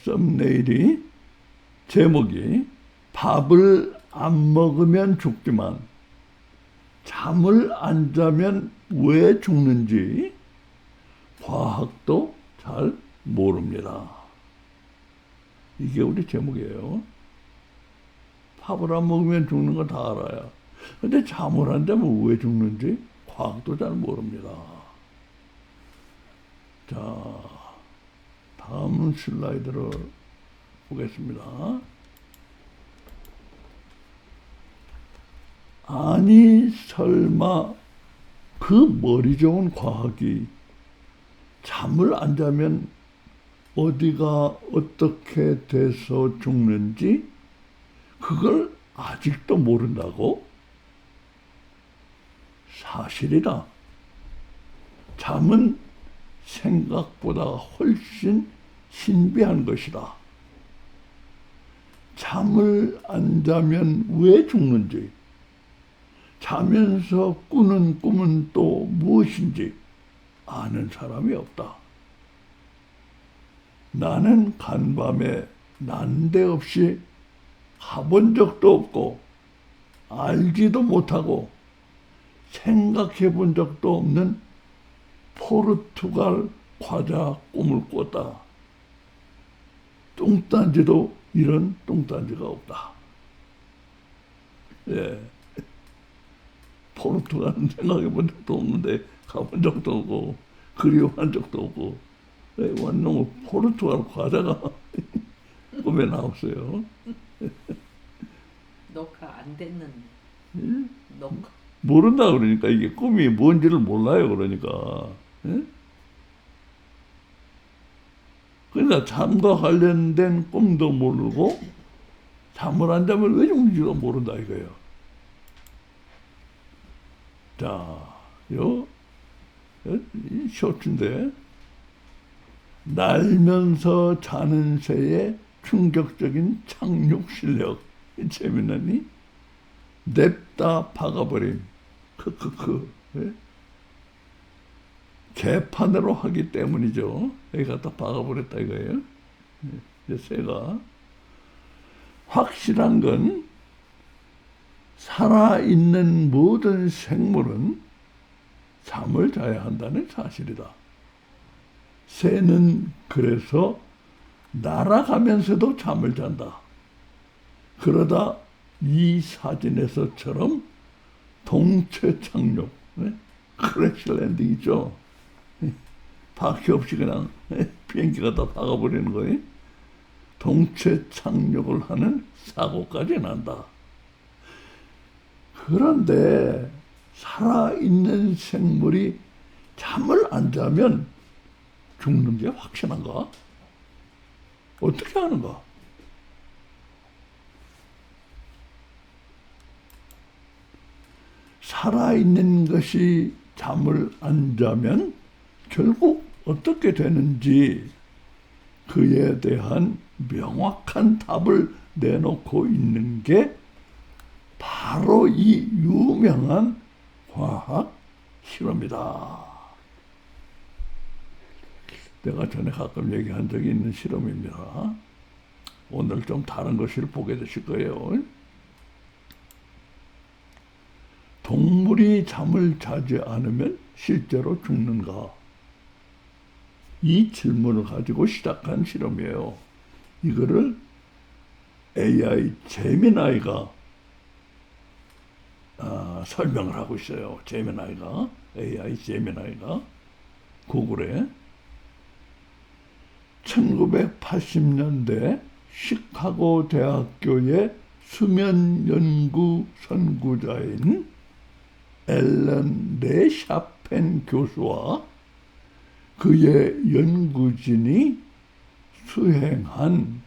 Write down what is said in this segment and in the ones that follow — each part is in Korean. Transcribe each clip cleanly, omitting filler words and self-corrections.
썸네일이 제목이 밥을 안 먹으면 죽지만 잠을 안 자면 왜 죽는지 과학도 잘 모릅니다. 이게 우리 제목이에요. 밥을 안 먹으면 죽는 거 다 알아요. 근데 잠을 안 자면 왜 죽는지 과학도 잘 모릅니다. 자, 다음 슬라이드로 보겠습니다. 아니 설마 그 머리 좋은 과학이 잠을 안 자면 어디가 어떻게 돼서 죽는지 그걸 아직도 모른다고? 사실이다. 잠은 생각보다 훨씬 신비한 것이다. 잠을 안 자면 왜 죽는지, 자면서 꾸는 꿈은 또 무엇인지 아는 사람이 없다. 나는 간밤에 난데없이 가본 적도 없고 알지도 못하고 생각해 본 적도 없는 포르투갈 과자 꿈을 꿨다. 뚱딴지도 이런 뚱딴지가 없다. 예. 포르투갈은 생각해 본 적도 없는데 가본 적도 없고 그리워한 적도 없고 완전 포르투갈 과자가 꿈에 나왔어요. 녹화 안 됐는데. 예? 녹화. 모른다 그러니까 이게 꿈이 뭔지를 몰라요. 그러니까. 예? 그러니까 잠과 관련된 꿈도 모르고 잠을 안 자면 왜 죽는지도 모른다 이거예요. 자, 이 쇼츠인데 날면서 자는 새의 충격적인 착륙 실력. 재미나니? 냅다 박아버림. 크크크. 예? 개판으로 하기 때문이죠. 여기 갖다 박아버렸다 이거예요. 예, 새가. 확실한 건 살아있는 모든 생물은 잠을 자야 한다는 사실이다. 새는 그래서 날아가면서도 잠을 잔다. 그러다 이 사진에서처럼 동체 착륙, 크래시 랜딩 있죠. 바퀴 없이 그냥 비행기 갖다 박아버리는 거예요. 동체 착륙을 하는 사고까지 난다. 그런데 살아있는 생물이 잠을 안 자면 죽는 게 확실한가? 어떻게 하는가? 살아있는 것이 잠을 안 자면 결국 어떻게 되는지 그에 대한 명확한 답을 내놓고 있는 게 바로 이 유명한 과학 실험이다. 내가 전에 가끔 얘기한 적이 있는 실험입니다. 오늘 좀 다른 것을 보게 되실 거예요. 동물이 잠을 자지 않으면 실제로 죽는가? 이 질문을 가지고 시작한 실험이에요. 이거를 AI 제미나이가 설명을 하고 있어요. 제미나이가, AI 제미나이가 구글에 1980년대 시카고 대학교의 수면 연구 선구자인 앨런 레샤펜 교수와 그의 연구진이 수행한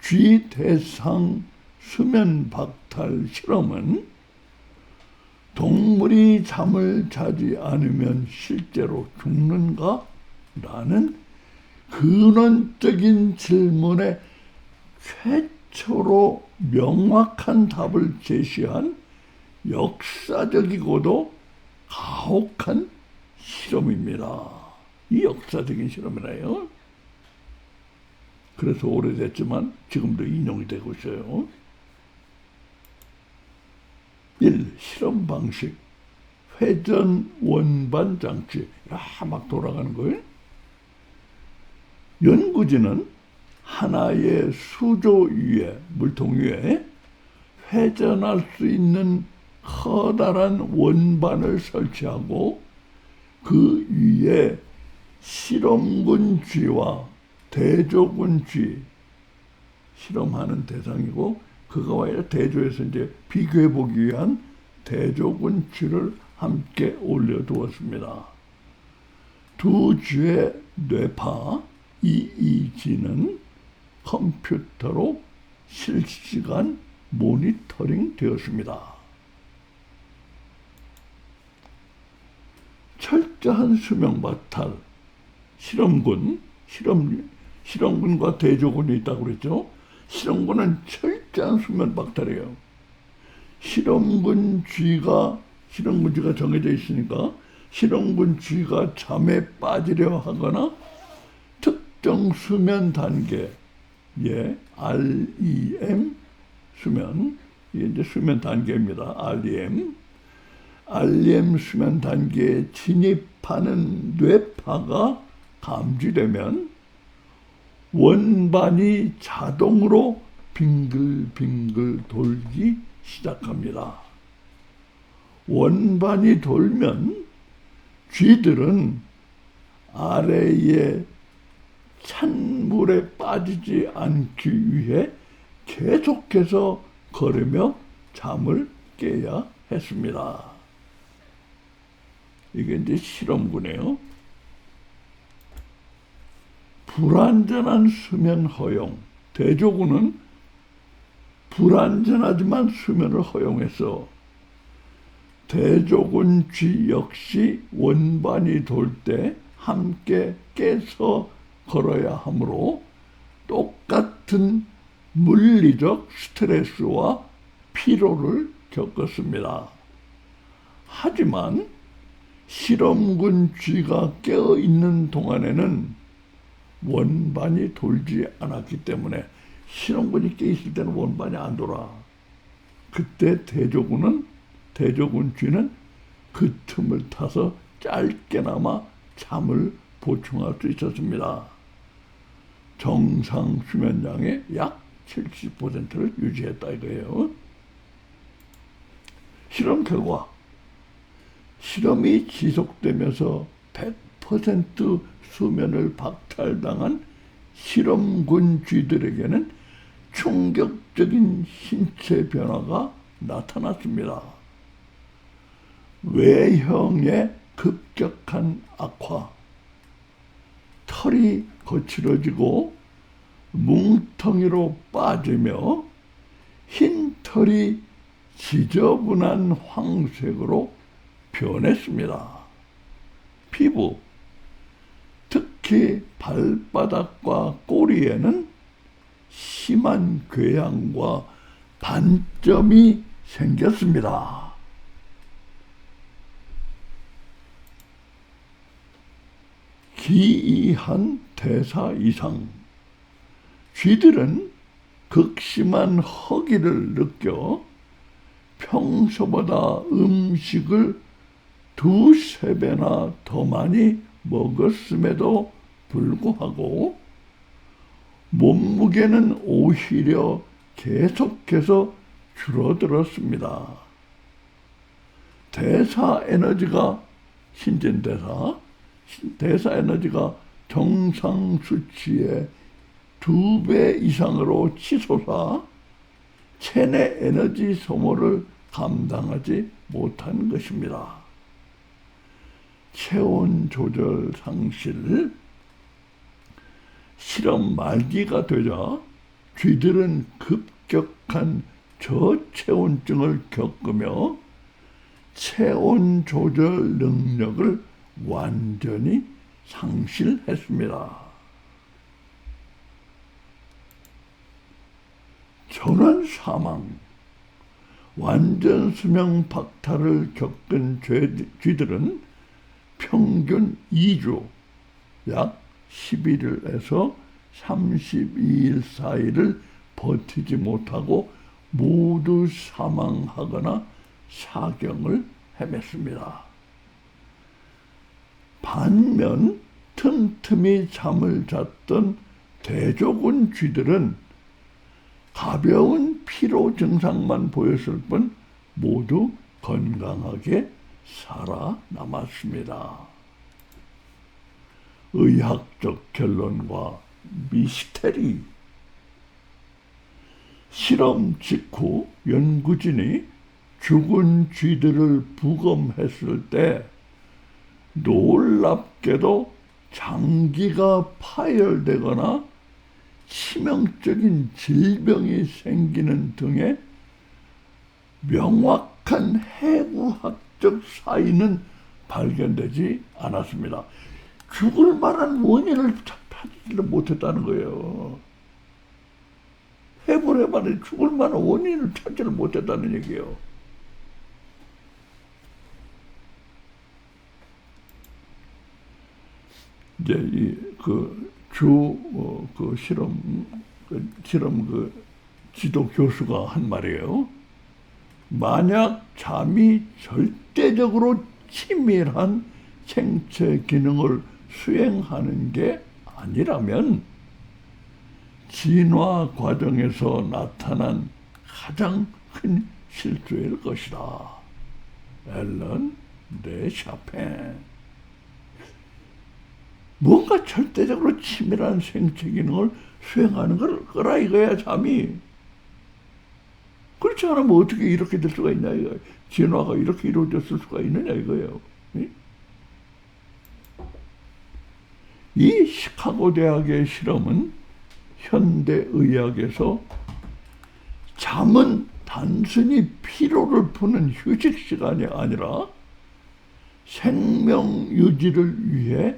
쥐 대상 수면 박탈 실험은 동물이 잠을 자지 않으면 실제로 죽는가? 라는 근원적인 질문에 최초로 명확한 답을 제시한 역사적이고도 가혹한 실험입니다. 이 역사적인 실험이라요. 그래서 오래됐지만 지금도 인용이 되고 있어요. 1. 실험 방식. 회전 원반 장치. 막 돌아가는 거예요. 연구진은 하나의 수조 위에, 물통 위에 회전할 수 있는 커다란 원반을 설치하고 그 위에 실험군 쥐와 대조군 쥐, 실험하는 대상이고 그거와 대조해서 이제 비교해 보기 위한 대조군 쥐를 함께 올려두었습니다. 두 쥐의 뇌파 EEG는 컴퓨터로 실시간 모니터링 되었습니다. 철저한 수명 박탈. 실험군과 대조군이 있다고 그랬죠. 실험군은 철저한 수면 박탈이에요. 실험군 쥐가 정해져 있으니까 실험군 쥐가 잠에 빠지려 하거나 특정 수면 단계에 REM 수면, 이게 이제 수면 단계입니다. REM 수면 단계에 진입하는 뇌파가 감지되면 원반이 자동으로 빙글빙글 돌기 시작합니다. 원반이 돌면 쥐들은 아래에 찬물에 빠지지 않기 위해 계속해서 걸으며 잠을 깨야 했습니다. 이게 이제 실험군이에요. 불완전한 수면 허용. 대조군은 불완전하지만 수면을 허용해서 대조군 쥐 역시 원반이 돌 때 함께 깨서 걸어야 하므로 똑같은 물리적 스트레스와 피로를 겪었습니다. 하지만 실험군 쥐가 깨어있는 동안에는 원반이 돌지 않았기 때문에 실험군이 깨있을 때는 원반이 안 돌아. 그때 대조군 쥐는 그 틈을 타서 짧게나마 잠을 보충할 수 있었습니다. 정상 수면량의 약 70%를 유지했다 이거예요. 실험 결과. 실험이 지속되면서 100% 수면을 박탈당한 실험군 쥐들에게는 충격적인 신체 변화가 나타났습니다. 외형의 급격한 악화, 털이 거칠어지고 뭉텅이로 빠지며 흰 털이 지저분한 황색으로 변했습니다. 피부, 특히 발바닥과 꼬리에는 심한 궤양과 반점이 생겼습니다. 기이한 대사 이상. 쥐들은 극심한 허기를 느껴 평소보다 음식을 2~3배나 더 많이 먹었음에도 불구하고 몸무게는 오히려 계속해서 줄어들었습니다. 대사 에너지가 정상 수치의 2배 이상으로 치솟아 체내 에너지 소모를 감당하지 못한 것입니다. 체온 조절 상실. 실험 말기가 되자 쥐들은 급격한 저체온증을 겪으며 체온 조절 능력을 완전히 상실했습니다. 전원 사망. 완전 수명 박탈을 겪은 쥐들은 평균 2주, 약 11일에서 32일 4일을 버티지 못하고 모두 사망하거나 사경을 헤맸습니다. 반면 틈틈이 잠을 잤던 대조군 쥐들은 가벼운 피로 증상만 보였을 뿐 모두 건강하게 살아남았습니다. 의학적 결론과 미스테리. 실험 직후 연구진이 죽은 쥐들을 부검했을 때 놀랍게도 장기가 파열되거나 치명적인 질병이 생기는 등의 명확한 해부학적 사인은 발견되지 않았습니다. 죽을 만한 원인을 찾지를 못했다는 거예요. 해부를 해봤는데 죽을 만한 원인을 찾지를 못했다는 얘기예요. 이제 실험 지도 교수가 한 말이에요. 만약 잠이 절대적으로 치밀한 생체 기능을 수행하는 게 아니라면 진화 과정에서 나타난 가장 큰 실수일 것이다. 앨런 데 샤펜. 뭔가 절대적으로 치밀한 생체 기능을 수행하는 거라 이거야, 잠이. 그렇지 않으면 어떻게 이렇게 될 수가 있냐, 이거야. 진화가 이렇게 이루어졌을 수가 있느냐, 이거예요. 이 시카고 대학의 실험은 현대의학에서 잠은 단순히 피로를 푸는 휴식 시간이 아니라 생명 유지를 위해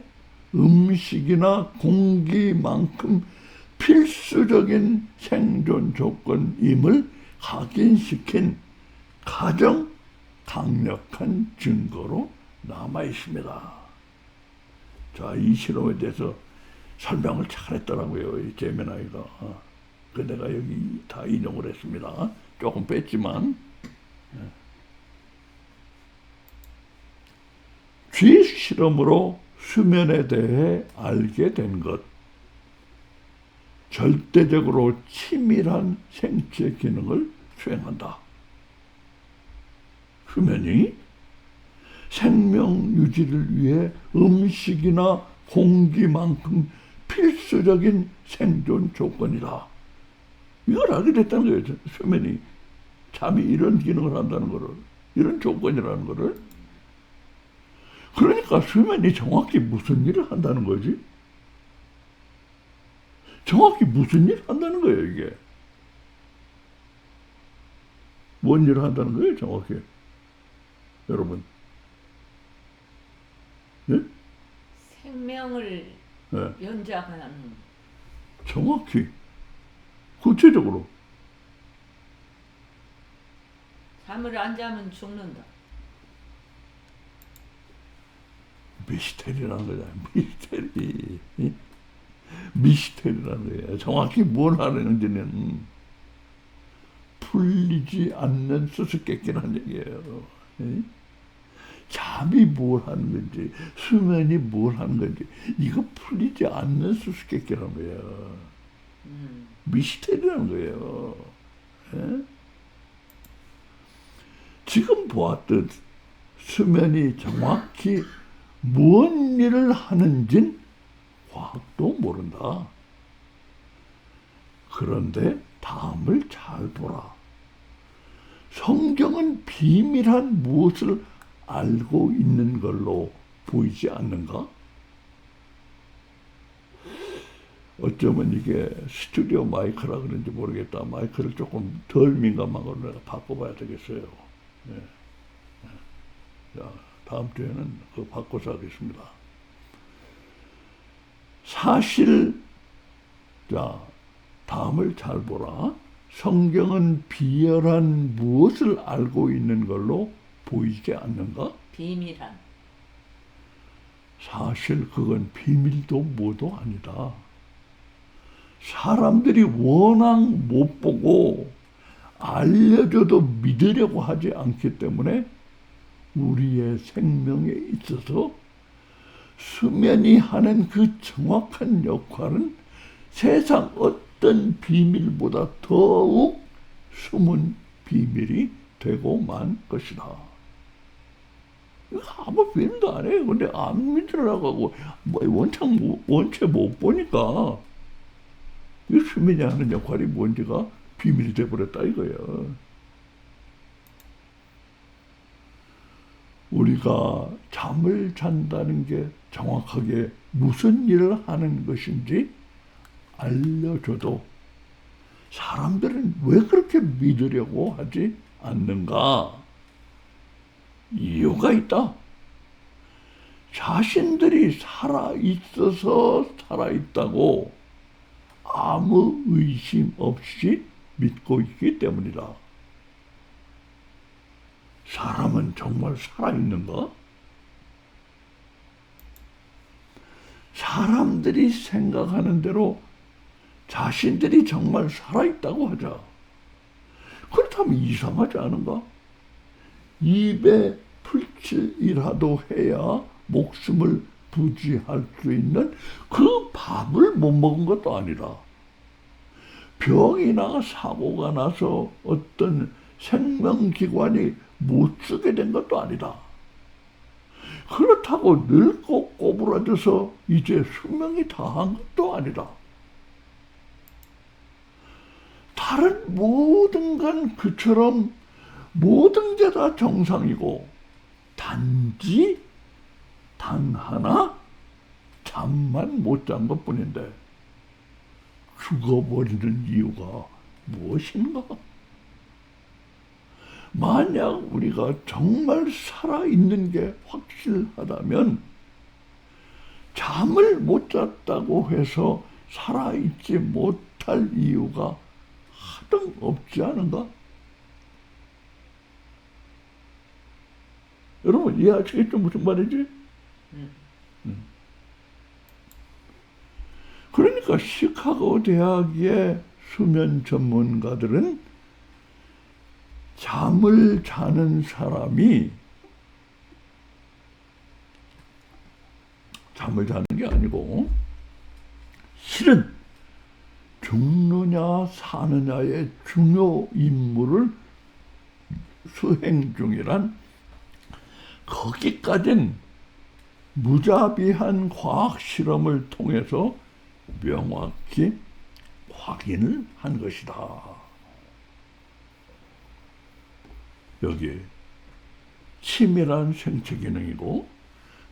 음식이나 공기만큼 필수적인 생존 조건임을 확인시킨 가장 강력한 증거로 남아 있습니다. 자, 이 실험에 대해서 설명을 잘했더라고요, 이 제미나이가. 그 내가 여기 다 인용을 했습니다. 조금 뺐지만. 쥐 실험으로 수면에 대해 알게 된 것. 절대적으로 치밀한 생체 기능을 수행한다. 수면이 생명 유지를 위해 음식이나 공기만큼 필수적인 생존 조건이다. 이걸 알게 됐다는 거예요. 수면이. 잠이 이런 기능을 한다는 거를. 이런 조건이라는 거를. 그러니까 수면이 정확히 무슨 일을 한다는 거지? 정확히 무슨 일을 한다는 거예요, 이게? 뭔 일을 한다는 거예요, 정확히? 여러분. 네? 생명을 네. 연장하는. 정확히. 구체적으로. 잠을 안 자면 죽는다. 미스테리라는 거잖아요. 미스테리. 미스테리라는 거예요. 정확히 뭘 하는지는 풀리지 않는 수수께끼라는 얘기예요. 잠이 뭘 하는 건지, 수면이 뭘 하는 건지, 이거 풀리지 않는 수수께끼라는 거예요. 미스테리라는 거예요. 지금 보았듯 수면이 정확히 무슨 일을 하는진 과학도 모른다. 그런데 다음을 잘 보라. 성경은 비밀한 무엇을 알고 있는 걸로 보이지 않는가? 어쩌면 이게 스튜디오 마이크라 그런지 모르겠다. 마이크를 조금 덜 민감한 걸로 내가 바꿔봐야 되겠어요. 네. 자, 다음 주에는 그거 바꿔서 하겠습니다. 사실, 자, 다음을 잘 보라. 성경은 비열한 무엇을 알고 있는 걸로 보이지 않는가? 비밀한. 사실 그건 비밀도 뭐도 아니다. 사람들이 워낙 못 보고 알려줘도 믿으려고 하지 않기 때문에 우리의 생명에 있어서 수면이 하는 그 정확한 역할은 세상 어떤 비밀보다 더욱 숨은 비밀이 되고 만 것이다. 아무 비밀도 안 해요. 근데 안 믿으려고 하고 원체 못 보니까 이 수면이 하는 역할이 뭔지가 비밀이 돼버렸다 이거예요. 우리가 잠을 잔다는 게 정확하게 무슨 일을 하는 것인지 알려줘도 사람들은 왜 그렇게 믿으려고 하지 않는가? 이유가 있다. 자신들이 살아있어서 살아있다고 아무 의심 없이 믿고 있기 때문이다. 사람은 정말 살아있는가? 사람들이 생각하는 대로 자신들이 정말 살아있다고 하자. 그렇다면 이상하지 않은가? 입에 풀칠이라도 해야 목숨을 부지할 수 있는 그 밥을 못 먹은 것도 아니라 병이나 사고가 나서 어떤 생명기관이 못 쓰게 된 것도 아니다. 그렇다고 늙고 꼬부라져서 이제 수명이 다한 것도 아니다. 다른 모든 건 그처럼 모든 게 다 정상이고 단지 단 하나 잠만 못 잔 것뿐인데 죽어버리는 이유가 무엇인가? 만약 우리가 정말 살아있는 게 확실하다면 잠을 못 잤다고 해서 살아있지 못할 이유가 하등 없지 않은가? 여러분 이해하시겠죠? 무슨 말인지? 그러니까 시카고 대학의 수면 전문가들은 잠을 자는 사람이 잠을 자는 게 아니고 실은 죽느냐 사느냐의 중요 임무를 수행 중이란 거기까진 무자비한 과학 실험을 통해서 명확히 확인을 한 것이다. 여기 치밀한 생체 기능이고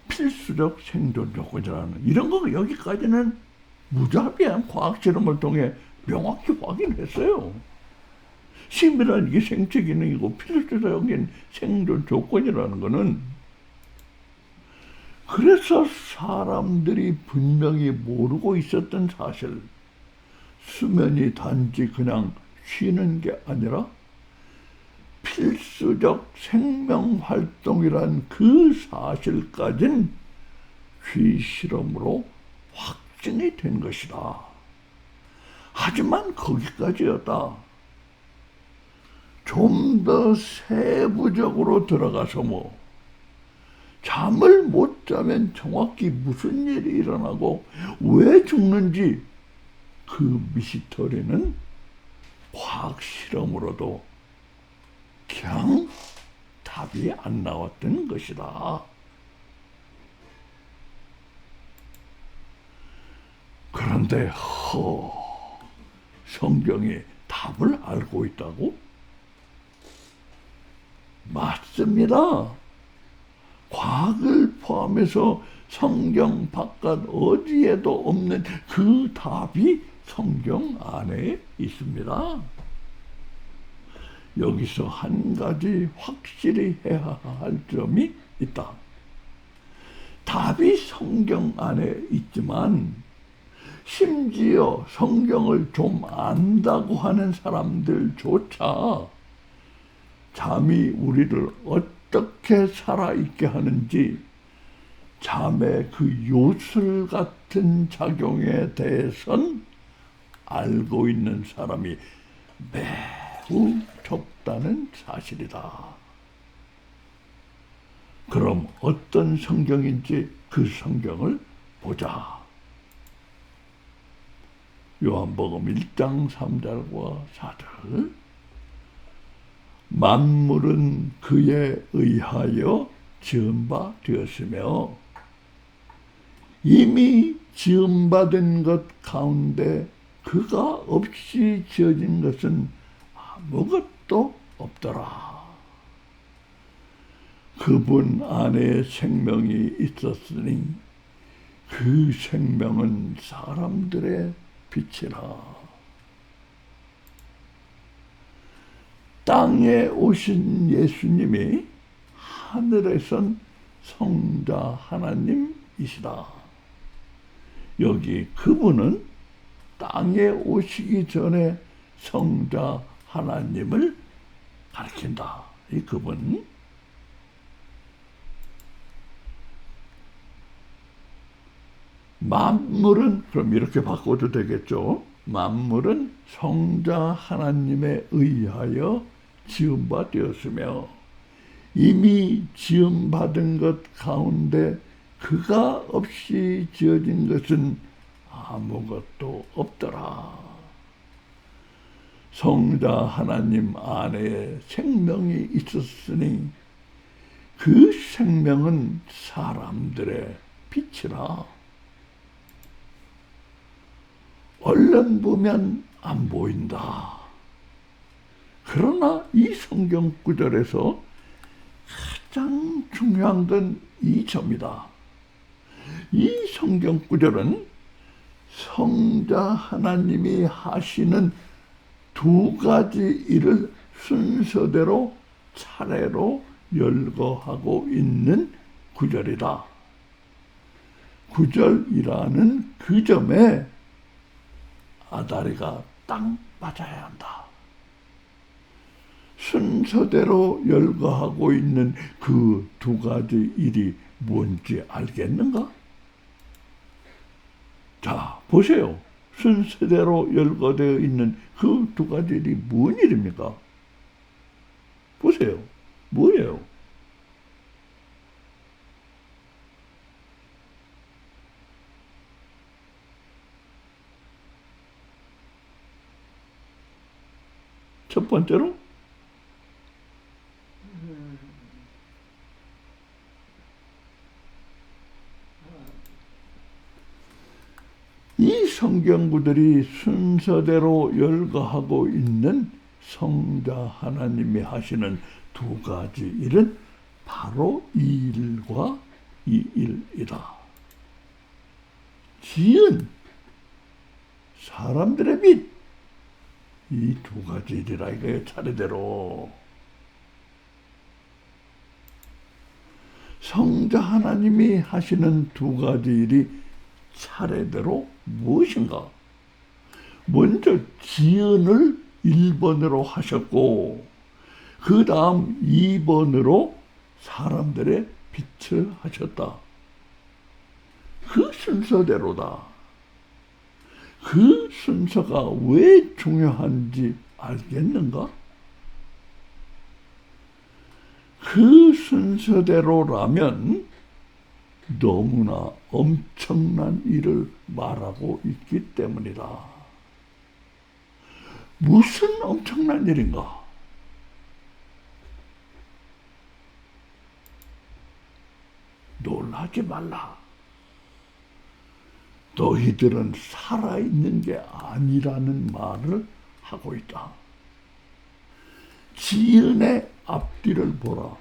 필수적 생존 조건이라는 이런 거 여기까지는 무자비한 과학 실험을 통해 명확히 확인했어요. 치밀한 이게 생체 기능이고 필수적인 생존 조건이라는 거는 그래서 사람들이 분명히 모르고 있었던 사실, 수면이 단지 그냥 쉬는 게 아니라 필수적 생명활동이란 그 사실까진 실험으로 확증이 된 것이다. 하지만 거기까지였다. 좀 더 세부적으로 들어가서 잠을 못 자면 정확히 무슨 일이 일어나고 왜 죽는지 그 미스터리는 과학 실험으로도 그냥 답이 안 나왔던 것이다. 그런데 성경이 답을 알고 있다고? 맞습니다. 과학을 포함해서 성경 바깥 어디에도 없는 그 답이 성경 안에 있습니다. 여기서 한 가지 확실히 해야 할 점이 있다. 답이 성경 안에 있지만 심지어 성경을 좀 안다고 하는 사람들조차 잠이 우리를 어떻게 살아있게 하는지 잠의 그 요술 같은 작용에 대해선 알고 있는 사람이 매우 적다는 사실이다. 그럼 어떤 성경인지 그 성경을 보자. 요한복음 1장 3절과 4절. 만물은 그에 의하여 지은 바 되었으며 이미 지음받은 것 가운데 그가 없이 지어진 것은 아무것도 없더라. 그분 안에 생명이 있었으니 그 생명은 사람들의 빛이라. 땅에 오신 예수님이 하늘에선 성자 하나님이시다. 여기 그분은 땅에 오시기 전에 성자 하나님을 가리킨다. 이 그분. 만물은 그럼 이렇게 바꿔도 되겠죠. 만물은 성자 하나님에 의하여 지음바 되었으며 이미 지음받은 것 가운데 그가 없이 지어진 것은 아무것도 없더라. 성자 하나님 안에 생명이 있었으니 그 생명은 사람들의 빛이라. 얼른 보면 안 보인다. 그러나 이 성경 구절에서 가장 중요한 건 이 점이다. 이 성경 구절은 성자 하나님이 하시는 두 가지 일을 순서대로 차례로 열거하고 있는 구절이다. 구절이라는 그 점에 아다리가 딱 맞아야 한다. 순서대로 열거하고 있는 그 두 가지 일이 뭔지 알겠는가? 자, 보세요. 순서대로 열거되어 있는 그 두 가지 일이 뭔 일입니까? 보세요. 뭐예요? 첫 번째로 이 성경구들이 순서대로 열거하고 있는 성자 하나님이 하시는 두 가지 일은 바로 이 일과 이 일이다. 지은 사람들의 빛, 이 두 가지 일이라 이거예요. 차례대로. 성자 하나님이 하시는 두 가지 일이 차례대로 무엇인가? 먼저 지은을 1번으로 하셨고 그 다음 2번으로 사람들의 빛을 하셨다. 그 순서대로다. 그 순서가 왜 중요한지 알겠는가? 그 순서대로라면 너무나 엄청난 일을 말하고 있기 때문이다. 무슨 엄청난 일인가? 놀라지 말라. 너희들은 살아있는 게 아니라는 말을 하고 있다. 지은의 앞뒤를 보라.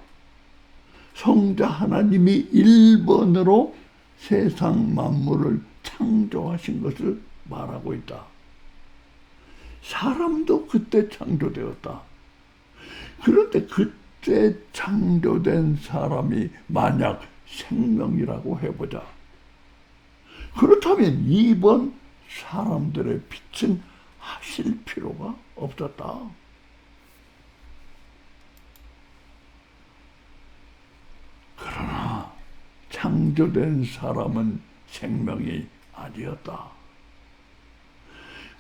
성자 하나님이 1번으로 세상 만물을 창조하신 것을 말하고 있다. 사람도 그때 창조되었다. 그런데 그때 창조된 사람이 만약 생명이라고 해보자. 그렇다면 2번 사람들의 빛은 하실 필요가 없었다. 그러나 창조된 사람은 생명이 아니었다.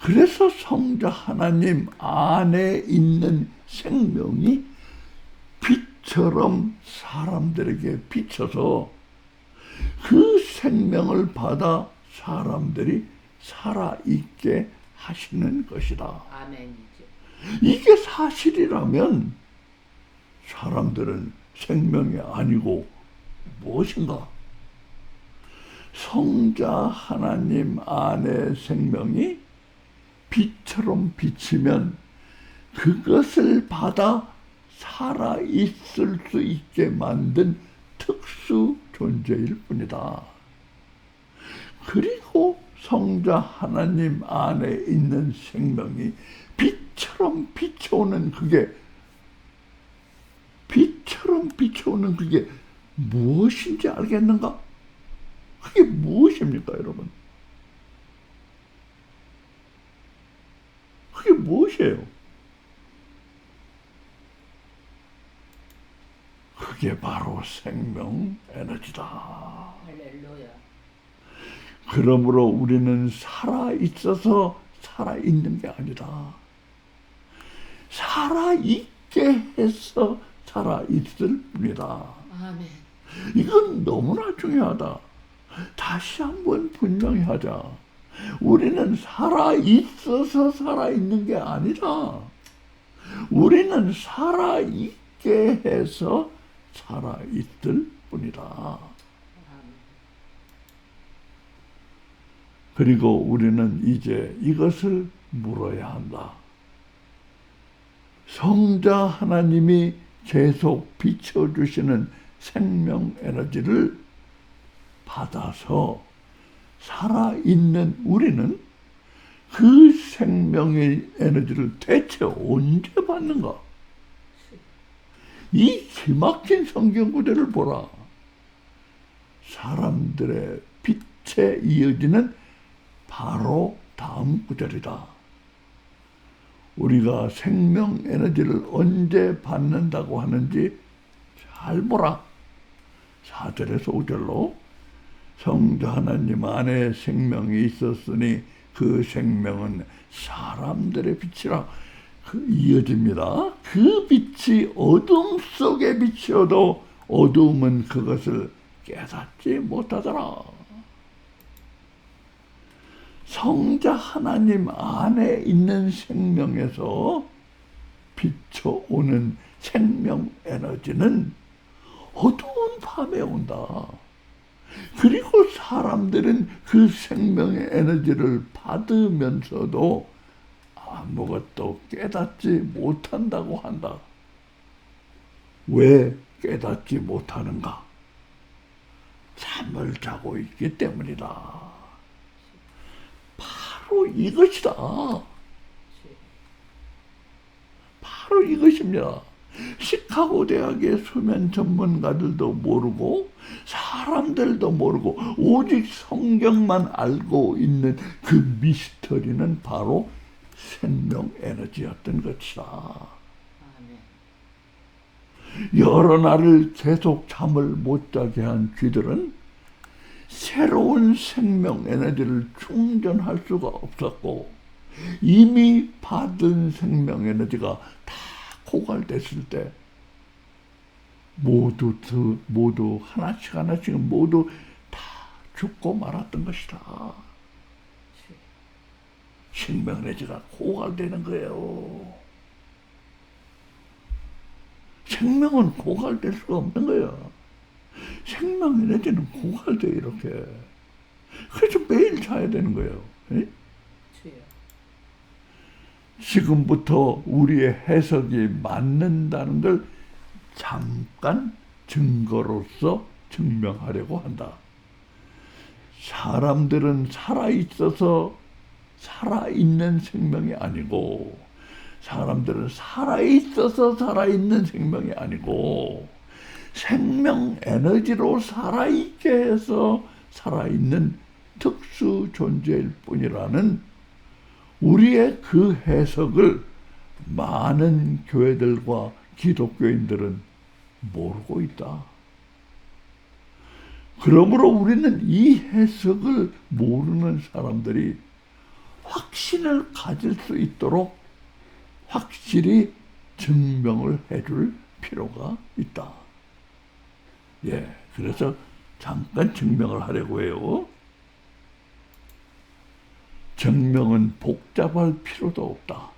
그래서 성자 하나님 안에 있는 생명이 빛처럼 사람들에게 비쳐서 그 생명을 받아 사람들이 살아있게 하시는 것이다. 아멘이죠. 이게 사실이라면 사람들은 생명이 아니고 무엇인가? 성자 하나님 안에 생명이 빛처럼 비치면 그것을 받아 살아있을 수 있게 만든 특수 존재일 뿐이다. 그리고 성자 하나님 안에 있는 생명이 빛처럼 비춰오는 그게 무엇인지 알겠는가? 그게 무엇입니까, 여러분? 그게 무엇이에요? 그게 바로 생명 에너지다. 할렐루야. 그러므로 우리는 살아있어서 살아있는 게 아니다. 살아있게 해서 살아있을 뿐이다. 아멘. 이건 너무나 중요하다. 다시 한번 분명히 하자. 우리는 살아있어서 살아있는 게 아니라 우리는 살아있게 해서 살아있을 뿐이다. 아멘. 그리고 우리는 이제 이것을 물어야 한다. 성자 하나님이 계속 비춰주시는 생명 에너지를 받아서 살아있는 우리는 그 생명의 에너지를 대체 언제 받는가? 이 기막힌 성경 구절을 보라. 사람들의 빛에 이어지는 바로 다음 구절이다. 우리가 생명 에너지를 언제 받는다고 하는지 잘 보라. 4절에서 5절로 성자 하나님 안에 생명이 있었으니 그 생명은 사람들의 빛이라 이어집니다. 그 빛이 어둠 속에 비치어도 어둠은 그것을 깨닫지 못하더라. 성자 하나님 안에 있는 생명에서 비춰오는 생명 에너지는 어두운 밤에 온다. 그리고 사람들은 그 생명의 에너지를 받으면서도 아무것도 깨닫지 못한다고 한다. 왜 깨닫지 못하는가? 잠을 자고 있기 때문이다. 바로 이것이다. 바로 이것입니다. 시카고 대학의 수면 전문가들도 모르고 사람들도 모르고 오직 성경만 알고 있는 그 미스터리는 바로 생명 에너지였던 것이다. 아멘. 여러 날을 계속 잠을 못 자게 한 쥐들은 새로운 생명 에너지를 충전할 수가 없었고 이미 받은 생명 에너지가 다 고갈됐을 때 모두 하나씩 모두 다 죽고 말았던 것이다. 생명 에너지가 고갈되는 거예요. 생명은 고갈될 수가 없는 거예요. 생명 에너지는 고갈돼 이렇게. 그래서 매일 자야 되는 거예요. 에? 지금부터 우리의 해석이 맞는다는 걸 잠깐 증거로서 증명하려고 한다. 사람들은 살아있어서 살아있는 생명이 아니고 사람들은 살아있어서 살아있는 생명이 아니고 생명 에너지로 살아있게 해서 살아있는 특수 존재일 뿐이라는 우리의 그 해석을 많은 교회들과 기독교인들은 모르고 있다. 그러므로 우리는 이 해석을 모르는 사람들이 확신을 가질 수 있도록 확실히 증명을 해줄 필요가 있다. 예, 그래서 잠깐 증명을 하려고 해요. 증명은 복잡할 필요도 없다.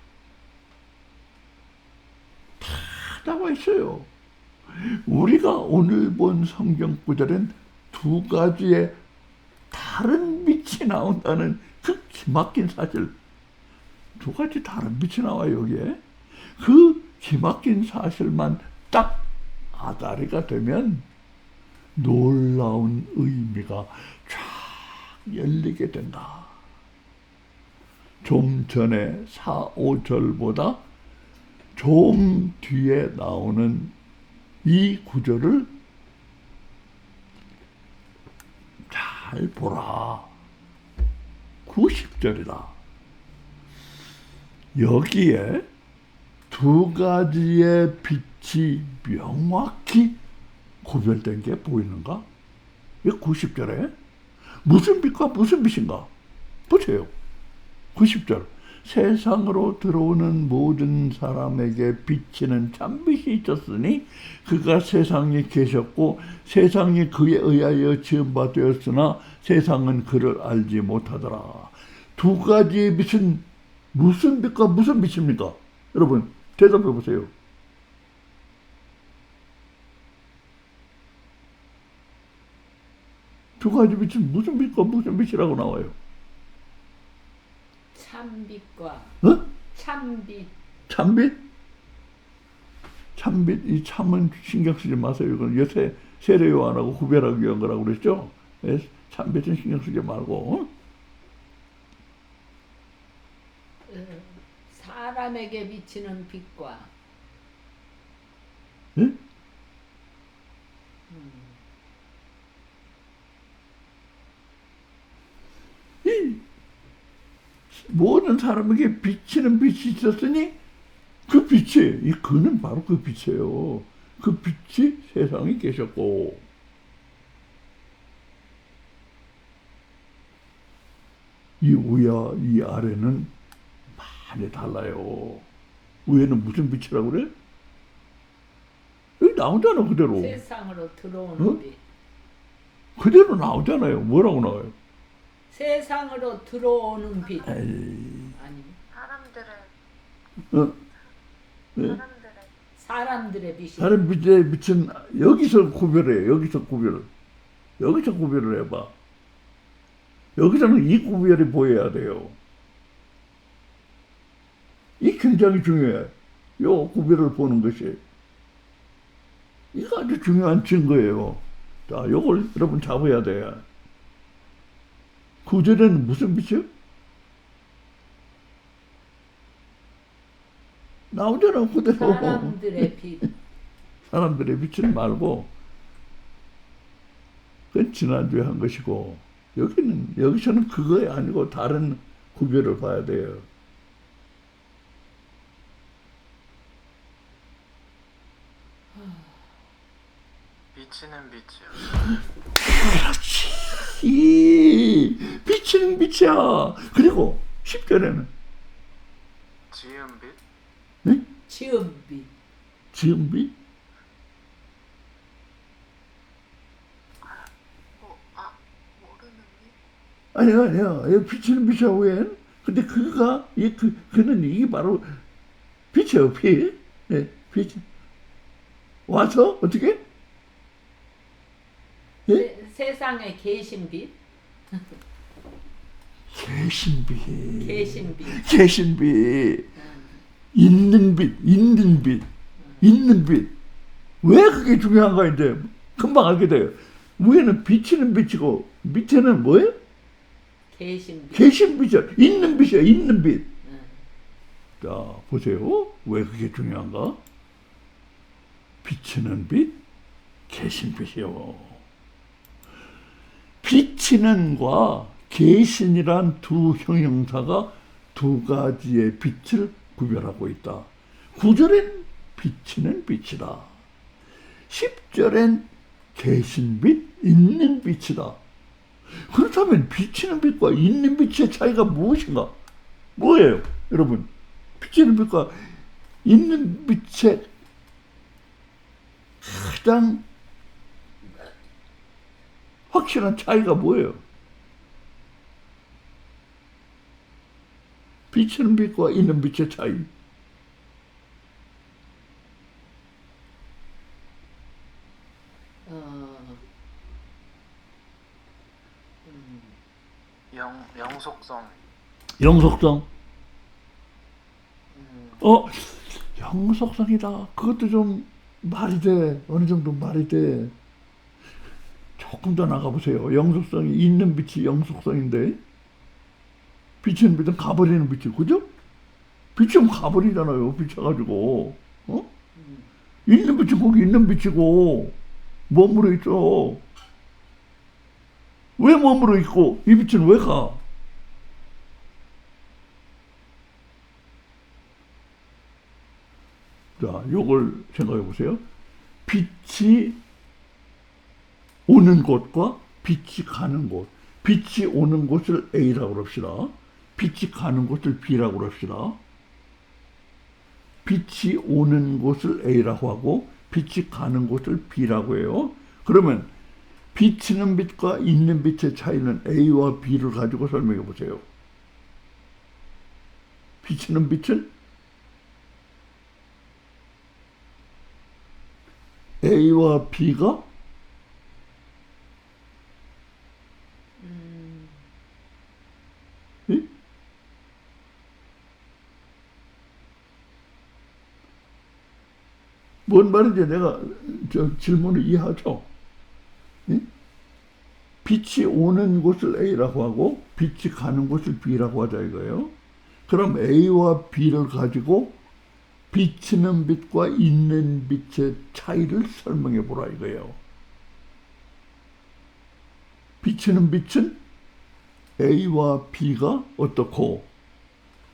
다 나와 있어요. 우리가 오늘 본 성경 구절엔 두 가지의 다른 빛이 나온다는 그 기막힌 사실, 두 가지 다른 빛이 나와요, 여기에. 그 기막힌 사실만 딱 아다리가 되면 놀라운 의미가 쫙 열리게 된다. 좀 전에 4, 5절보다 좀 뒤에 나오는 이 구절을 잘 보라. 90절이다. 여기에 두 가지의 빛이 명확히 구별된 게 보이는가? 이 90절에 무슨 빛과 무슨 빛인가? 보세요. 90절. 세상으로 들어오는 모든 사람에게 비치는 참빛이 있었으니 그가 세상에 계셨고 세상이 그에 의하여 지음바 되었으나 세상은 그를 알지 못하더라. 두 가지의 빛은 무슨 빛과 무슨 빛입니까? 여러분 대답해 보세요. 두 가지 빛은 무슨 빛과 무슨 빛이라고 나와요? 참빛과 어? 참빛. 참빛? 참빛, 이 참은 신경 쓰지 마세요. 이건 요새 세례요한하고 구별하기 위한 거라고 그랬죠? 예? 참빛은 신경 쓰지 말고. 사람에게 비치는 빛과 예? 이 모든 사람에게 비치는 빛이 있었으니 그 빛이, 이 그는 바로 그 빛이에요. 그 빛이 세상에 계셨고, 이 위와 이 아래는 많이 달라요. 위에는 무슨 빛이라고 그래? 여기 나오잖아, 그대로. 세상으로 들어오는 어? 빛. 그대로 나오잖아요. 뭐라고 나와요? 세상으로 들어오는 빛. 에이, 아니, 어? 사람들의 빛이. 다른 빛의 빛은 여기서 구별해. 여기서 구별을. 여기서 구별을 해봐. 여기서는 이 구별이 보여야 돼요. 이 굉장히 중요해. 요 구별을 보는 것이. 이거 아주 중요한 증거예요. 자, 요걸 여러분 잡아야 돼. 구절에는 무슨 빛이요? 나오잖아, 그대로. 사람들의 빛. 사람들의 빛은 말고, 그건 지난주에 한 것이고, 여기서는 그거 아니고 다른 구별을 봐야 돼요. 비치는 빛이요. 그렇지. 비치는 빛이야. 그리고 10절에는 지은 빛? 네? 지은 빛. 지은 빛? 모르는 아니야. 비치는 빛이야, 왜? 근데 그는 이게 바로 빛이에요, 빛. 네, 빛. 와서, 어떻게? 예? 세상에 계신 빛. 계신 빛. 계신 빛. 계신 빛. 있는 빛. 있는 빛. 있는 빛. 왜 그게 중요한가, 이제. 금방 알게 돼요. 위에는 비치는 빛이고, 밑에는 뭐예요? 계신 빛. 계신 빛이야. 있는 빛이야, 있는 빛. 자, 보세요. 왜 그게 중요한가? 비치는 빛, 계신 빛이요. 비치는과 계신이란 두 형용사가 두 가지의 빛을 구별하고 있다. 9절엔 비치는 빛이다. 10절엔 계신 빛, 있는 빛이다. 그렇다면 비치는 빛과 있는 빛의 차이가 무엇인가? 뭐예요, 여러분? 비치는 빛과 있는 빛의 가장 확실한 차이가 뭐예요? 비치는 빛과 있는 빛의 차이. 영속성. 영속성. 영속성이다. 그것도 좀 말이 돼. 어느 정도 말이 돼. 조금 더 나가보세요. 영속성이 있는 빛이 영속성인데, 비치는 빛은 가버리는 빛이, 그죠? 빛이면 가버리잖아요. 비쳐가지고. 있는 빛은 거기 있는 빛이고, 머무르 있어. 왜 머무르 있고, 이 빛은 왜 가? 자, 요걸 생각해 보세요. 빛이 오는 곳과 빛이 가는 곳. 빛이 오는 곳을 A라고 합시다. 빛이 가는 곳을 B라고 합시다. 빛이 오는 곳을 A라고 하고 빛이 가는 곳을 B라고 해요. 그러면 비치는 빛과 있는 빛의 차이는 A와 B를 가지고 설명해 보세요. 비치는 빛은 A와 B가 뭔 말인지 내가 저 질문을 이해하죠? 빛이 오는 곳을 A라고 하고 빛이 가는 곳을 B라고 하자 이거예요. 그럼 A와 B를 가지고 비치는 빛과 있는 빛의 차이를 설명해 보라 이거예요. 비치는 빛은 A와 B가 어떻고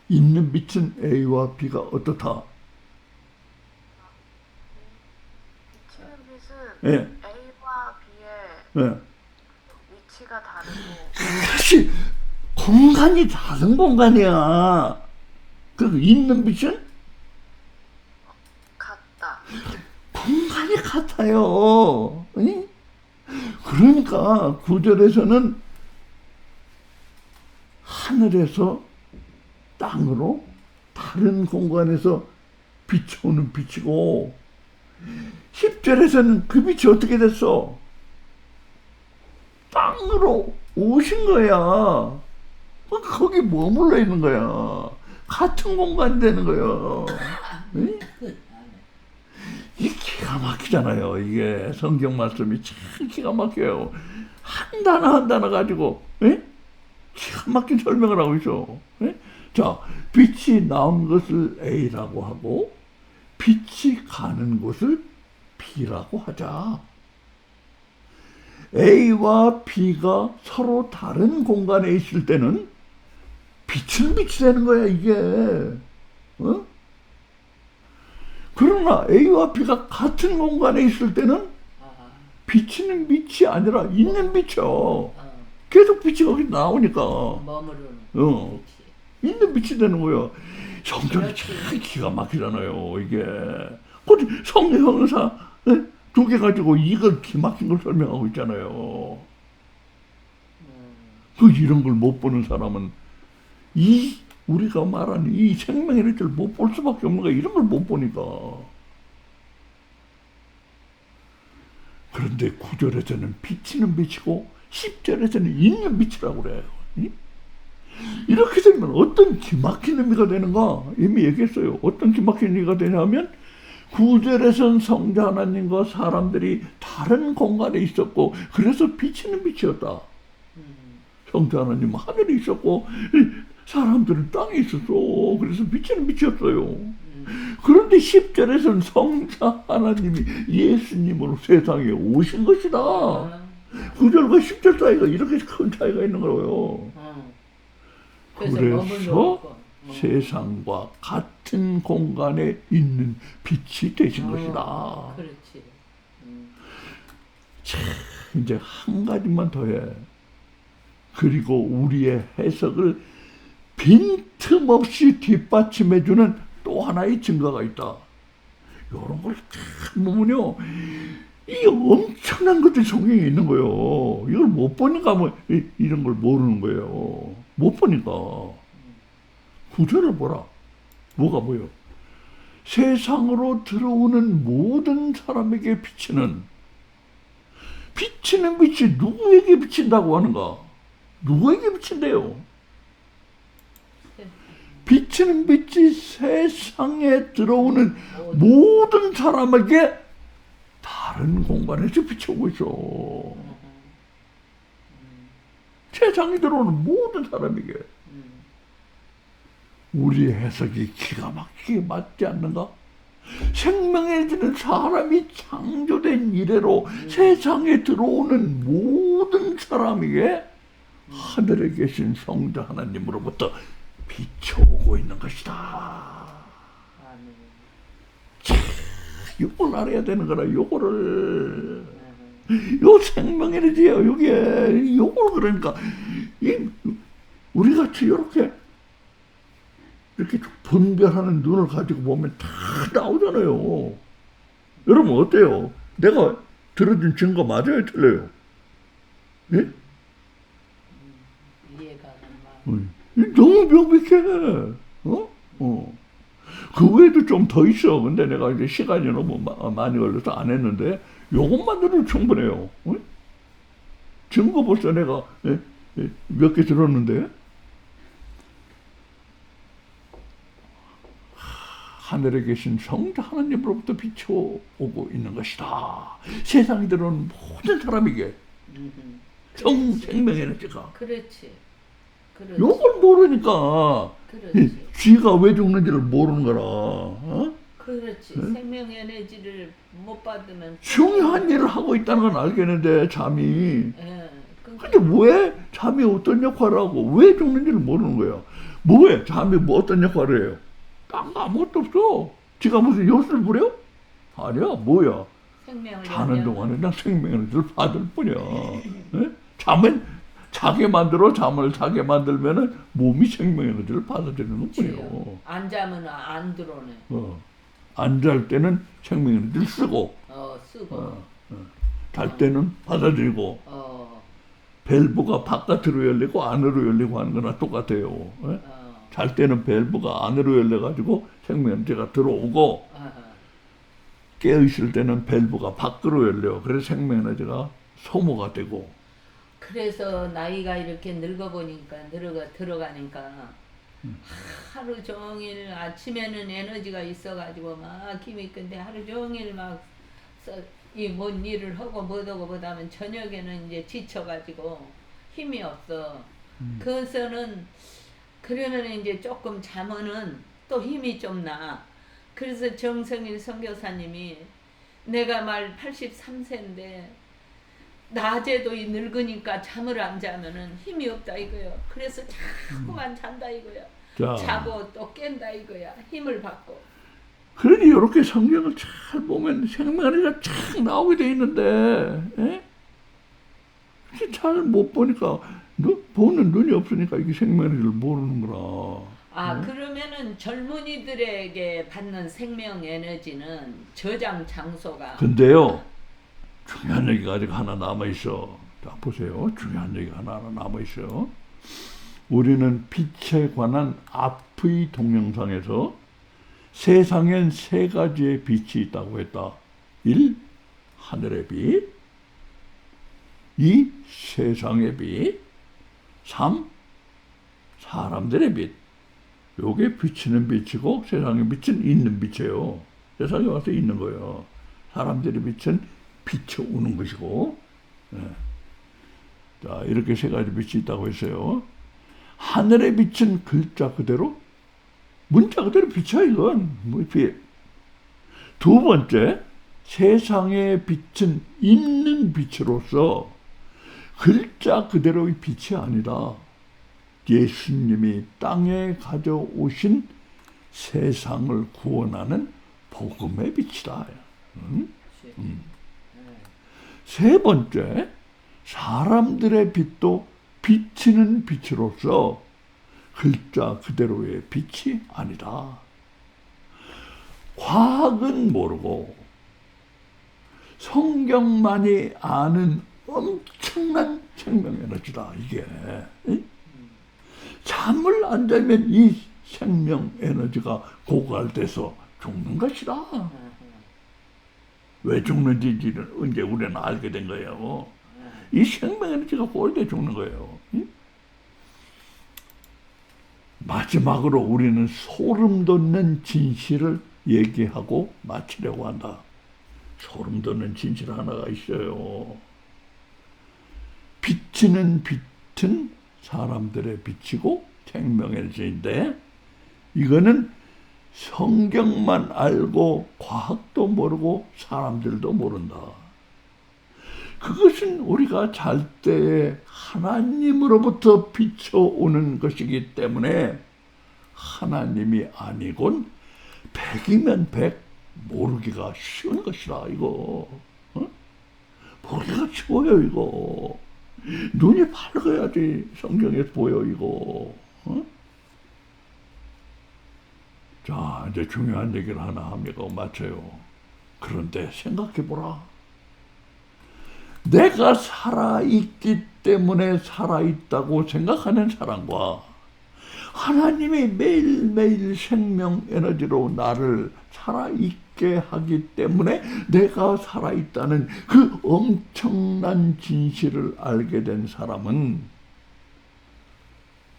있는 빛은 A와 B가 어떻다. 비치는 빛은 예. A와 B의 예. 위치가 다르고 사실 공간이 다른 공간이야. 그 있는 빛은 같다. 공간이 같아요. 응? 그러니까 구절에서는 하늘에서 땅으로 다른 공간에서 비춰오는 빛이고 10절에서는 그 빛이 어떻게 됐어? 땅으로 오신 거야. 거기 머물러 있는 거야. 같은 공간이 되는 거야. 응? 이 기가 막히잖아요. 이게 성경 말씀이 참 기가 막혀요. 한 단어 한 단어 가지고 기가 막힌 설명을 하고 있어. 자, 빛이 나온 것을 A라고 하고 빛이 가는 곳을 B라고 하자. A와 B가 서로 다른 공간에 있을 때는 빛은 빛이 되는 거야 이게. 그러나 A와 B가 같은 공간에 있을 때는 비치는 빛이 아니라 있는 빛이요. 계속 빛이 거기 나오니까 머무르는 있는 빛이 되는 거예요. 성경이 참 기가 막히잖아요 이게. 어디 성경사 두 개 가지고 이걸 기막힌 걸 설명하고 있잖아요. 그 이런 걸 못 보는 사람은 이 우리가 말하는 이 생명의 일을 못 볼 수밖에 없는 거야. 이런 걸 못 보니까. 그런데 9절에서는 비치는 빛이고 10절에서는 있는 빛이라고 그래요. 이렇게 되면 어떤 기막힌 의미가 되는가? 이미 얘기했어요. 어떤 기막힌 의미가 되냐면 9절에서는 성자 하나님과 사람들이 다른 공간에 있었고 그래서 비치는 빛이었다. 성자 하나님은 하늘에 있었고 사람들은 땅에 있었어. 그래서 비치는 빛이었어요. 그런데 10절에서는 성자 하나님이 예수님으로 세상에 오신 것이다. 9절과 10절 사이가 이렇게 큰 차이가 있는 거예요. 그래서 세상과 같은 공간에 있는 빛이 되신 것이다. 그렇지. 참, 이제 한 가지만 더 해. 그리고 우리의 해석을 빈틈없이 뒷받침해주는 또 하나의 증거가 있다. 이런 걸 참 보면요, 이 엄청난 것들이 성경에 있는 거예요. 이걸 못 보니까 뭐 이런 걸 모르는 거예요. 못 보니까. 구절을 보라. 뭐가 뭐요? 세상으로 들어오는 모든 사람에게 비치는 빛이 누구에게 비친다고 하는가? 누구에게 비친대요? 비치는 빛이 세상에 들어오는 모든 사람에게 다른 공간에서 비춰오고 있어. 세상에 들어오는 모든 사람에게. 우리 해석이 기가 막히게 맞지 않는가? 생명해지는 사람이 창조된 이래로 세상에 들어오는 모든 사람에게 하늘에 계신 성자 하나님으로부터 비춰오고 있는 것이다. 이걸 알아야 되는 거라. 요거를 요 생명에너지예요. 요게 요걸 그러니까 우리 같이 이렇게 분별하는 눈을 가지고 보면 다 나오잖아요. 여러분 어때요? 내가 들어준 증거 맞아요, 틀려요? 예? 이해가 안 가. 너무 명백해. 그 외에도 좀 더 있어. 근데 내가 이제 시간이 너무 많이 걸려서 안 했는데 요것만 들어도 충분해요. 증거 벌써 내가 몇 개 들었는데 하늘에 계신 성자 하나님으로부터 비춰오고 있는 것이다. 세상에 들어오는 모든 사람에게 생명 에너지가. 그렇지. 요걸 모르니까 그렇지. 쥐가 왜 죽는지를 모르는 거라. 그렇지. 생명 에너지를 못 받으면 중요한 일을 하고 있다는 건 알겠는데 잠이. 예. 근데 왜 잠이 어떤 역할을 하고 왜 죽는지를 모르는 거야. 뭐해? 잠이 뭐 어떤 역할을 해요? 딴 거 아무것도 없어. 지가 무슨 엿을 부려? 아니야. 뭐야? 생명을 자는 내면 동안에 그냥 생명 에너지를 받을 뿐이야. 잠은 자게 만들어. 잠을 자게 만들면은 몸이 생명 에너지를 받아들이는 것뿐이요. 안 자면 안 들어오네. 안 잘 때는 생명 에너지를 쓰고, 쓰고. 잘 때는 받아들이고, 밸브가 바깥으로 열리고 안으로 열리고 하는 거나 똑같아요. 잘 때는 밸브가 안으로 열려가지고 생명 에너지가 들어오고, 깨어있을 때는 밸브가 밖으로 열려. 그래서 생명 에너지가 소모가 되고. 그래서 나이가 이렇게 늙어보니까 들어가니까 하루 종일 아침에는 에너지가 있어가지고 막 힘이 큰데 하루 종일 막 이 뭔 일을 하고 뭐하고 보다면 저녁에는 이제 지쳐가지고 힘이 없어. 그래서는 그러면 이제 조금 자면은 또 힘이 좀 나. 그래서 정성일 선교사님이 내가 말 83세인데 낮에도 이 늙으니까 잠을 안 자면은 힘이 없다 이거요. 그래서 자꾸만 잔다 이거야. 자고 또 깬다 이거야. 힘을 받고. 그러니 이렇게 성경을 잘 보면 생명에너지가 쫙 나오게 돼 있는데, 잘 못 보니까 보는 눈이 없으니까 이게 생명에너지를 모르는 거라. 그러면은 젊은이들에게 받는 생명 에너지는 저장 장소가. 근데요, 중요한 얘기가 아직 하나 남아있어. 자, 보세요. 중요한 얘기가 하나 남아있어요. 우리는 빛에 관한 앞의 동영상에서 세상엔 세 가지의 빛이 있다고 했다. 1. 하늘의 빛. 2. 세상의 빛. 3. 사람들의 빛. 요게 비치는 빛이고 세상의 빛은 있는 빛이에요. 세상에 와서 있는 거예요. 사람들의 빛은 비춰오는 것이고. 자, 이렇게 세 가지 빛이 있다고 했어요. 하늘의 빛은 글자 그대로, 문자 그대로 빛이야, 이건. 빛. 두 번째, 세상의 빛은 있는 빛으로서 글자 그대로의 빛이 아니라 예수님이 땅에 가져오신 세상을 구원하는 복음의 빛이다. 세 번째, 사람들의 빛도 비치는 빛으로서 글자 그대로의 빛이 아니다. 과학은 모르고 성경만이 아는 엄청난 생명 에너지다 이게. 잠을 안 자면 이 생명 에너지가 고갈돼서 죽는 것이다. 왜 죽는지 이제 우리는 알게 된 거예요. 이 생명 에너지가 고갈돼 죽는 거예요. 마지막으로 우리는 소름 돋는 진실을 얘기하고 마치려고 한다. 소름 돋는 진실 하나가 있어요. 비치는 빛은 사람들의 빛이고 생명에너지인데 이거는 성경만 알고 과학도 모르고 사람들도 모른다. 그것은 우리가 잘 때에 하나님으로부터 비춰오는 것이기 때문에 하나님이 아니곤 100이면 100 모르기가 쉬운 것이라 이거. 모르기가 쉬워요 이거. 눈이 밝아야지 성경에서 보여 이거. 자 이제 중요한 얘기를 하나 합니다. 맞춰요. 그런데 생각해보라. 내가 살아있기 때문에 살아있다고 생각하는 사람과 하나님이 매일매일 생명 에너지로 나를 살아있게 하기 때문에 내가 살아있다는 그 엄청난 진실을 알게 된 사람은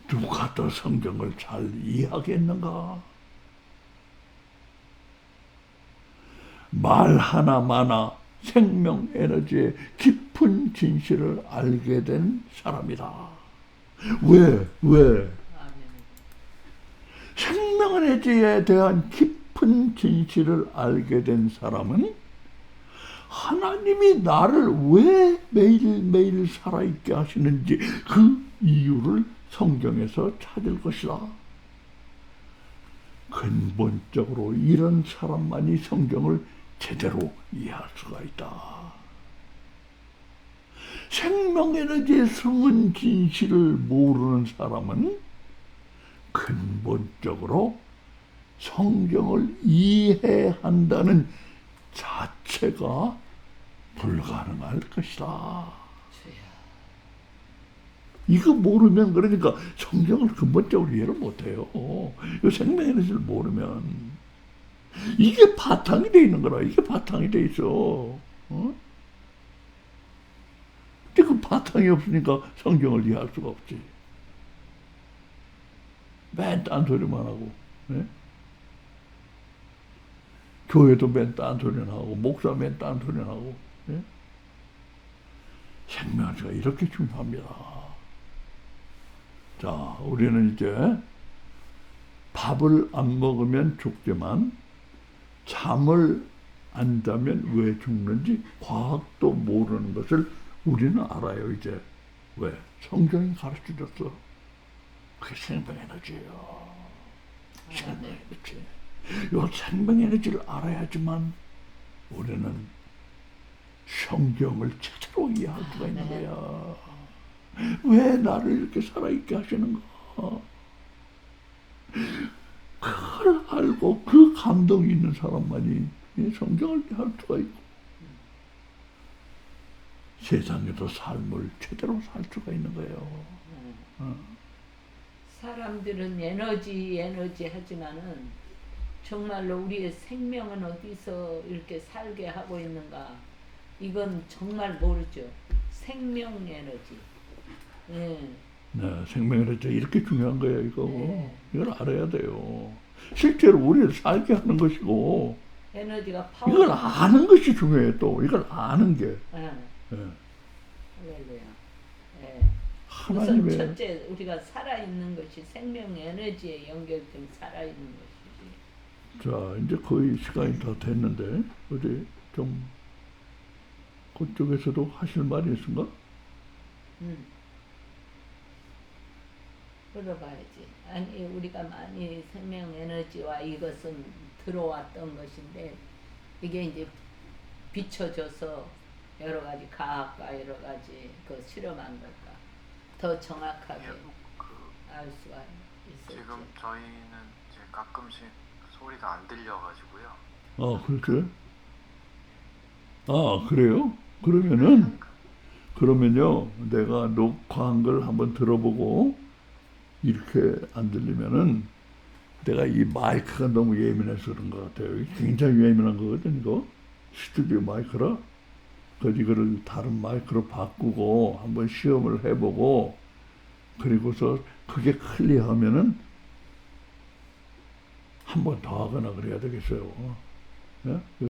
누가 더 성경을 잘 이해하겠는가? 말 하나마나 생명 에너지의 깊은 진실을 알게 된 사람이다. 왜? 생명 에너지에 대한 깊은 진실을 알게 된 사람은 하나님이 나를 왜 매일매일 살아있게 하시는지 그 이유를 성경에서 찾을 것이다. 근본적으로 이런 사람만이 성경을 제대로 이해할 수가 있다. 생명 에너지의 숨은 진실을 모르는 사람은 근본적으로 성경을 이해한다는 자체가 불가능할 것이다. 이거 모르면 그러니까 성경을 근본적으로 이해를 못해요. 이 생명 에너지를 모르면 이게 바탕이 돼 있는 거라. 이게 바탕이 돼 있어. 근데 그 바탕이 없으니까 성경을 이해할 수가 없지. 맨 딴소리만 하고, 교회도 맨 딴소리만 하고, 목사 맨 딴소리만 하고, 생명체가 이렇게 중요합니다. 자, 우리는 이제 밥을 안 먹으면 죽지만 잠을 안 자면 왜 죽는지 과학도 모르는 것을 우리는 알아요, 이제. 왜? 성경이 가르쳐 줬어. 그게 생명 에너지예요. 생명 에너지. 이 생명 에너지를 알아야지만 우리는 성경을 제대로 이해할 수가 있는 거야. 왜 나를 이렇게 살아있게 하시는가? 그걸 알고 그 감동이 있는 사람만이 성경을 이해할 수가 있고 세상에도 삶을 제대로 살 수가 있는 거예요. 사람들은 에너지 하지만은 정말로 우리의 생명은 어디서 이렇게 살게 하고 있는가? 이건 정말 모르죠. 생명 에너지. 네, 생명 에너지 이렇게 중요한 거예요, 이거. 네. 이걸 알아야 돼요. 실제로 우리를 살게 하는 것이고 에너지가 파워. 이걸 아는 것이 중요해요. 또 이걸 아는 게. 할렐루야. 우선 하나님의 첫째 우리가 살아있는 것이 생명 에너지에 연결된 살아있는 것이지. 자, 이제 거의 시간이 다 됐는데 어디 좀 그쪽에서도 하실 말이 있은가? 물어봐야지. 아니 우리가 많이 생명 에너지와 이것은 들어왔던 것인데 이게 이제 비춰져서 여러 가지 과학과 여러 가지 그 실험한 걸까 더 정확하게 알 수가 있었죠. 지금 저희는 이제 가끔씩 소리가 안 들려가지고요. 그렇게? 그래요? 그러면요, 내가 녹화한 걸 한번 들어보고, 이렇게 안 들리면은, 내가 이 마이크가 너무 예민해서 그런 것 같아요. 이게 굉장히 예민한 거거든, 이거. 스튜디오 마이크라. 그래서 이거를 다른 마이크로 바꾸고, 한번 시험을 해보고, 그리고서 그게 클리어하면은, 한 번 더 하거나 그래야 되겠어요. 예?